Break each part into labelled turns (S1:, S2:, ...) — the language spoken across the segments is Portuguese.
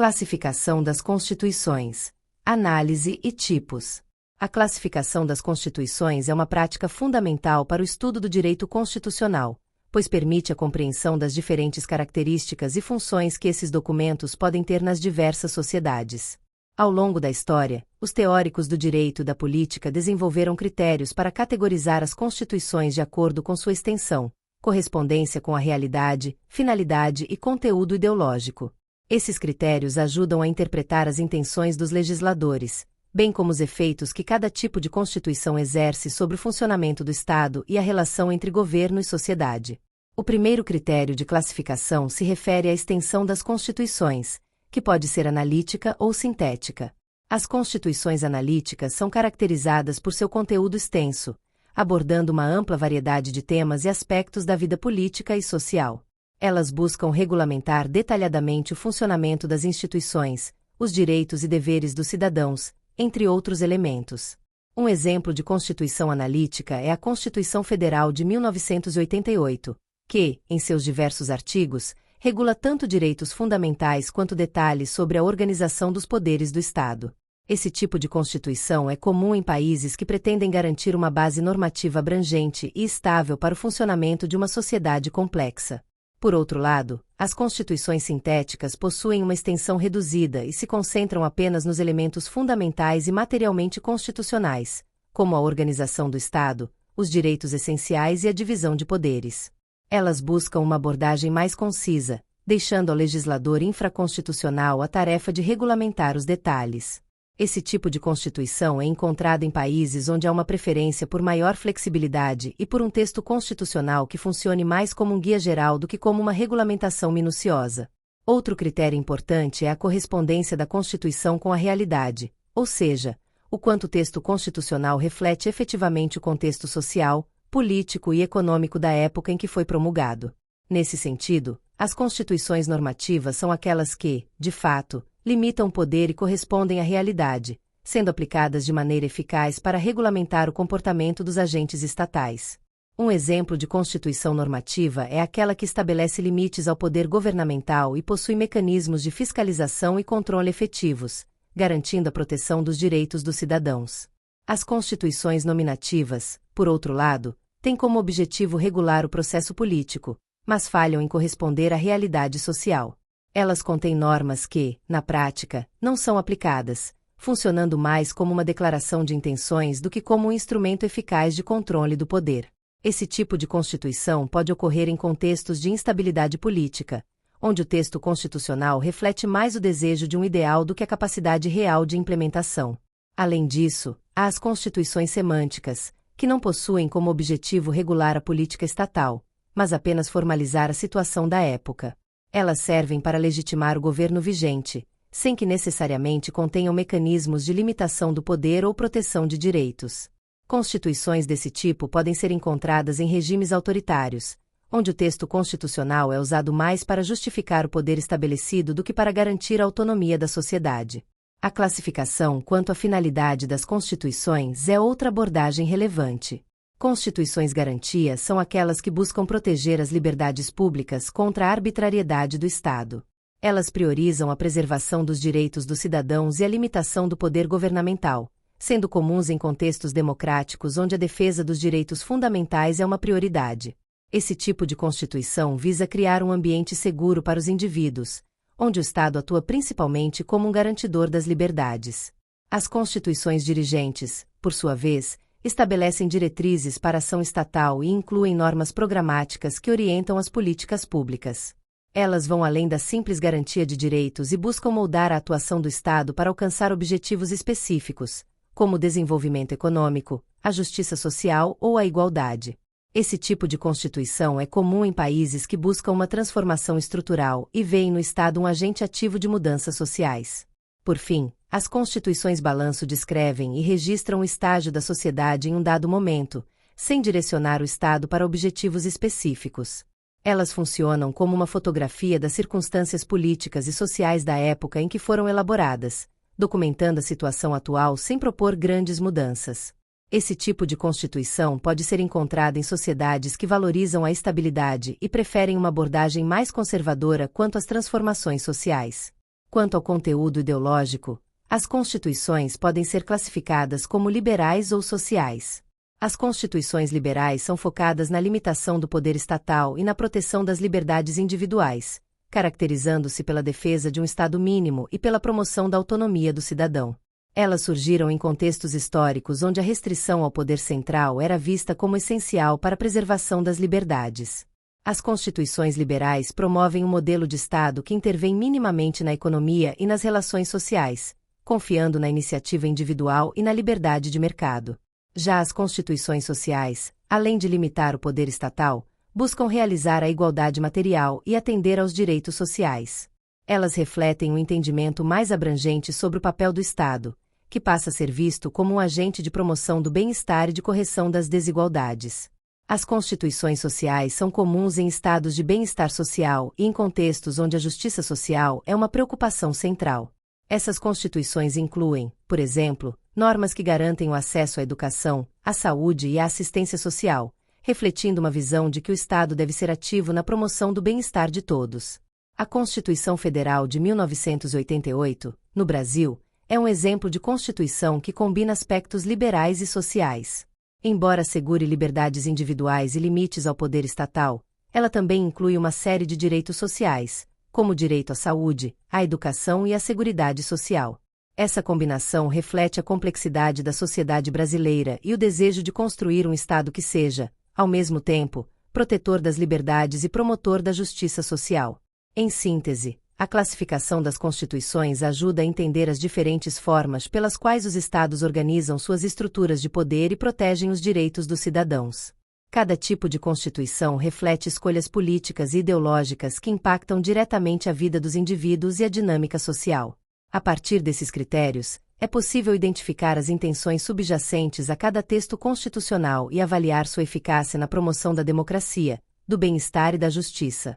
S1: Classificação das constituições. Análise e tipos. A classificação das constituições é uma prática fundamental para o estudo do direito constitucional, pois permite a compreensão das diferentes características e funções que esses documentos podem ter nas diversas sociedades. Ao longo da história, os teóricos do direito e da política desenvolveram critérios para categorizar as constituições de acordo com sua extensão, correspondência com a realidade, finalidade e conteúdo ideológico. Esses critérios ajudam a interpretar as intenções dos legisladores, bem como os efeitos que cada tipo de constituição exerce sobre o funcionamento do Estado e a relação entre governo e sociedade. O primeiro critério de classificação se refere à extensão das constituições, que pode ser analítica ou sintética. As constituições analíticas são caracterizadas por seu conteúdo extenso, abordando uma ampla variedade de temas e aspectos da vida política e social. Elas buscam regulamentar detalhadamente o funcionamento das instituições, os direitos e deveres dos cidadãos, entre outros elementos. Um exemplo de constituição analítica é a Constituição Federal de 1988, que, em seus diversos artigos, regula tanto direitos fundamentais quanto detalhes sobre a organização dos poderes do Estado. Esse tipo de constituição é comum em países que pretendem garantir uma base normativa abrangente e estável para o funcionamento de uma sociedade complexa. Por outro lado, as constituições sintéticas possuem uma extensão reduzida e se concentram apenas nos elementos fundamentais e materialmente constitucionais, como a organização do Estado, os direitos essenciais e a divisão de poderes. Elas buscam uma abordagem mais concisa, deixando ao legislador infraconstitucional a tarefa de regulamentar os detalhes. Esse tipo de constituição é encontrado em países onde há uma preferência por maior flexibilidade e por um texto constitucional que funcione mais como um guia geral do que como uma regulamentação minuciosa. Outro critério importante é a correspondência da Constituição com a realidade, ou seja, o quanto o texto constitucional reflete efetivamente o contexto social, político e econômico da época em que foi promulgado. Nesse sentido, as constituições normativas são aquelas que, de fato, limitam o poder e correspondem à realidade, sendo aplicadas de maneira eficaz para regulamentar o comportamento dos agentes estatais. Um exemplo de constituição normativa é aquela que estabelece limites ao poder governamental e possui mecanismos de fiscalização e controle efetivos, garantindo a proteção dos direitos dos cidadãos. As constituições nominativas, por outro lado, têm como objetivo regular o processo político, mas falham em corresponder à realidade social. Elas contêm normas que, na prática, não são aplicadas, funcionando mais como uma declaração de intenções do que como um instrumento eficaz de controle do poder. Esse tipo de constituição pode ocorrer em contextos de instabilidade política, onde o texto constitucional reflete mais o desejo de um ideal do que a capacidade real de implementação. Além disso, há as constituições semânticas, que não possuem como objetivo regular a política estatal, mas apenas formalizar a situação da época. Elas servem para legitimar o governo vigente, sem que necessariamente contenham mecanismos de limitação do poder ou proteção de direitos. Constituições desse tipo podem ser encontradas em regimes autoritários, onde o texto constitucional é usado mais para justificar o poder estabelecido do que para garantir a autonomia da sociedade. A classificação quanto à finalidade das constituições é outra abordagem relevante. Constituições garantia são aquelas que buscam proteger as liberdades públicas contra a arbitrariedade do Estado. Elas priorizam a preservação dos direitos dos cidadãos e a limitação do poder governamental, sendo comuns em contextos democráticos onde a defesa dos direitos fundamentais é uma prioridade. Esse tipo de constituição visa criar um ambiente seguro para os indivíduos, onde o Estado atua principalmente como um garantidor das liberdades. As constituições dirigentes, por sua vez, estabelecem diretrizes para a ação estatal e incluem normas programáticas que orientam as políticas públicas. Elas vão além da simples garantia de direitos e buscam moldar a atuação do Estado para alcançar objetivos específicos, como o desenvolvimento econômico, a justiça social ou a igualdade. Esse tipo de constituição é comum em países que buscam uma transformação estrutural e veem no Estado um agente ativo de mudanças sociais. Por fim, as constituições balanço descrevem e registram o estágio da sociedade em um dado momento, sem direcionar o Estado para objetivos específicos. Elas funcionam como uma fotografia das circunstâncias políticas e sociais da época em que foram elaboradas, documentando a situação atual sem propor grandes mudanças. Esse tipo de constituição pode ser encontrado em sociedades que valorizam a estabilidade e preferem uma abordagem mais conservadora quanto às transformações sociais. Quanto ao conteúdo ideológico, as constituições podem ser classificadas como liberais ou sociais. As constituições liberais são focadas na limitação do poder estatal e na proteção das liberdades individuais, caracterizando-se pela defesa de um Estado mínimo e pela promoção da autonomia do cidadão. Elas surgiram em contextos históricos onde a restrição ao poder central era vista como essencial para a preservação das liberdades. As constituições liberais promovem um modelo de Estado que intervém minimamente na economia e nas relações sociais, confiando na iniciativa individual e na liberdade de mercado. Já as constituições sociais, além de limitar o poder estatal, buscam realizar a igualdade material e atender aos direitos sociais. Elas refletem um entendimento mais abrangente sobre o papel do Estado, que passa a ser visto como um agente de promoção do bem-estar e de correção das desigualdades. As constituições sociais são comuns em estados de bem-estar social e em contextos onde a justiça social é uma preocupação central. Essas constituições incluem, por exemplo, normas que garantem o acesso à educação, à saúde e à assistência social, refletindo uma visão de que o Estado deve ser ativo na promoção do bem-estar de todos. A Constituição Federal de 1988, no Brasil, é um exemplo de constituição que combina aspectos liberais e sociais. Embora assegure liberdades individuais e limites ao poder estatal, ela também inclui uma série de direitos sociais, como o direito à saúde, à educação e à seguridade social. Essa combinação reflete a complexidade da sociedade brasileira e o desejo de construir um Estado que seja, ao mesmo tempo, protetor das liberdades e promotor da justiça social. Em síntese, a classificação das constituições ajuda a entender as diferentes formas pelas quais os Estados organizam suas estruturas de poder e protegem os direitos dos cidadãos. Cada tipo de constituição reflete escolhas políticas e ideológicas que impactam diretamente a vida dos indivíduos e a dinâmica social. A partir desses critérios, é possível identificar as intenções subjacentes a cada texto constitucional e avaliar sua eficácia na promoção da democracia, do bem-estar e da justiça.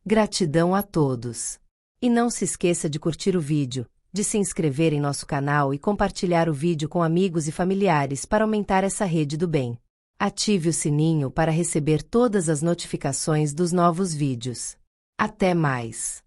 S1: Gratidão a todos! E não se esqueça de curtir o vídeo, de se inscrever em nosso canal e compartilhar o vídeo com amigos e familiares para aumentar essa rede do bem. Ative o sininho para receber todas as notificações dos novos vídeos. Até mais!